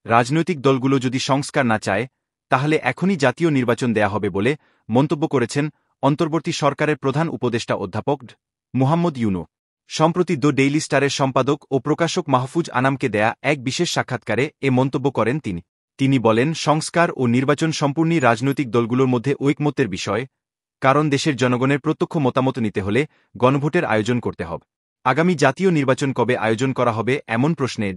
রাজনৈতিক দলগুলো যদি সংস্কার না চায় তাহলে এখনই জাতীয় নির্বাচন দেয়া হবে বলে মন্তব্য করেছেন অন্তর্বর্তী সরকারের প্রধান উপদেষ্টা অধ্যাপক মুহাম্মদ ইউনূস। সম্প্রতি দ্য ডেইলি স্টারের সম্পাদক ও প্রকাশক মাহফুজ আনামকে দেয়া এক বিশেষ সাক্ষাৎকারে এ মন্তব্য করেন তিনি। তিনি বলেন, সংস্কার ও নির্বাচন সম্পূর্ণই রাজনৈতিক দলগুলোর মধ্যে ঐকমত্যের বিষয়, কারণ দেশের জনগণের প্রত্যক্ষ মতামত নিতে হলে গণভোটের আয়োজন করতে হবে। আগামী জাতীয় নির্বাচন কবে আয়োজন করা হবে এমন প্রশ্নে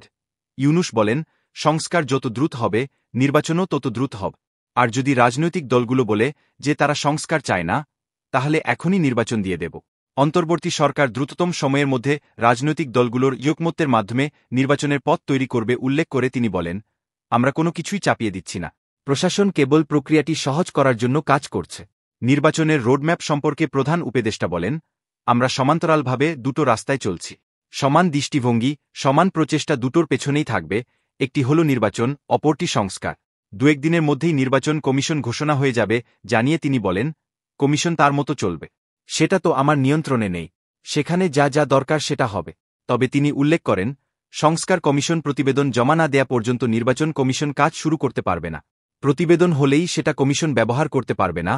ইউনূস বলেন, সংস্কার যত দ্রুত হবে নির্বাচনও তত দ্রুত হবে। আর যদি রাজনৈতিক দলগুলো বলে যে তারা সংস্কার চায় না, তাহলে এখনই নির্বাচন দিয়ে দেব। অন্তর্বর্তী সরকার দ্রুততম সময়ের মধ্যে রাজনৈতিক দলগুলোর ঐকমত্যের মাধ্যমে নির্বাচনের পথ তৈরি করবে উল্লেখ করে তিনি বলেন, আমরা কোনো কিছুই চাপিয়ে দিচ্ছি না। প্রশাসন কেবল প্রক্রিয়াটি সহজ করার জন্য কাজ করছে। নির্বাচনের রোডম্যাপ সম্পর্কে প্রধান উপদেষ্টা বলেন, আমরা সমান্তরালভাবে দুটো রাস্তায় চলছি। সমান দৃষ্টিভঙ্গি, সমান প্রচেষ্টা দুটোর পেছনেই থাকবে, একটি হল নির্বাচন, অপরটি সংস্কার। দু-এক দিনের মধ্যেই নির্বাচন কমিশন ঘোষণা হয়ে যাবে জানিয়ে তিনি বলেন, কমিশন তার মতো চলবে। সেটা তো আমার নিয়ন্ত্রণে নেই। সেখানে যা যা দরকার সেটা হবে। তবে তিনি উল্লেখ করেন, সংস্কার কমিশন প্রতিবেদন জমা না দেয়া পর্যন্ত নির্বাচন কমিশন কাজ শুরু করতে পারবে না। প্রতিবেদন হলেই সেটা কমিশন ব্যবহার করতে পারবে না,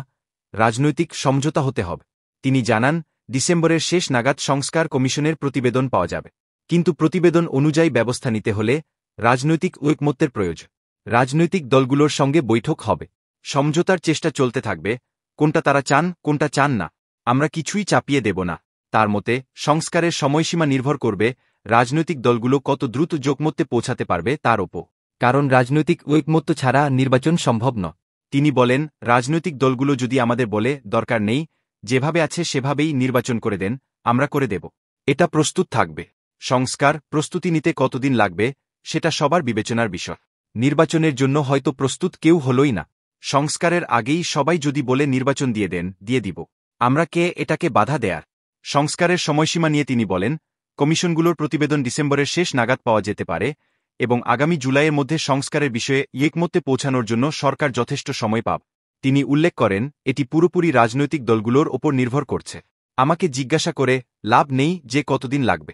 রাজনৈতিক সমঝোতা হতে হবে। তিনি জানান, ডিসেম্বরের শেষ নাগাদ সংস্কার কমিশনের প্রতিবেদন পাওয়া যাবে। কিন্তু প্রতিবেদন অনুযায়ী ব্যবস্থা নিতে হলে রাজনৈতিক ঐকমত্যের প্রয়োজন। রাজনৈতিক দলগুলোর সঙ্গে বৈঠক হবে, সমঝোতার চেষ্টা চলতে থাকবে, কোনটা তারা চান কোনটা চান না আমরা কিছুই চাপিয়ে দেব না। তার মতে, সংস্কারের সময়সীমা নির্ভর করবে রাজনৈতিক দলগুলো কত দ্রুত ঐকমত্যে পৌঁছাতে পারবে তার ওপর, কারণ রাজনৈতিক ঐকমত্য ছাড়া নির্বাচন সম্ভব নয়। তিনি বলেন, রাজনৈতিক দলগুলো যদি আমাদের বলে দরকার নেই, যেভাবে আছে সেভাবেই নির্বাচন করে দেন, আমরা করে দেব। এটা প্রস্তুত থাকবে। সংস্কার প্রস্তুতি নিতে কতদিন লাগবে সেটা সবার বিবেচনার বিষয়। নির্বাচনের জন্য হয়তো প্রস্তুত কেউ হলই না। সংস্কারের আগেই সবাই যদি বলে নির্বাচন দিয়ে দেন, দিয়ে দিব। আমরা কে এটাকে বাধা দেয়ার? সংস্কারের সময়সীমা নিয়ে তিনি বলেন, কমিশনগুলোর প্রতিবেদন ডিসেম্বরের শেষ নাগাদ পাওয়া যেতে পারে এবং আগামী জুলাইয়ের মধ্যে সংস্কারের বিষয়ে ঐকমত্যে পৌঁছানোর জন্য সরকার যথেষ্ট সময় পাবে। তিনি উল্লেখ করেন, এটি পুরোপুরি রাজনৈতিক দলগুলোর ওপর নির্ভর করছে। আমাকে জিজ্ঞাসা করে লাভ নেই যে কতদিন লাগবে।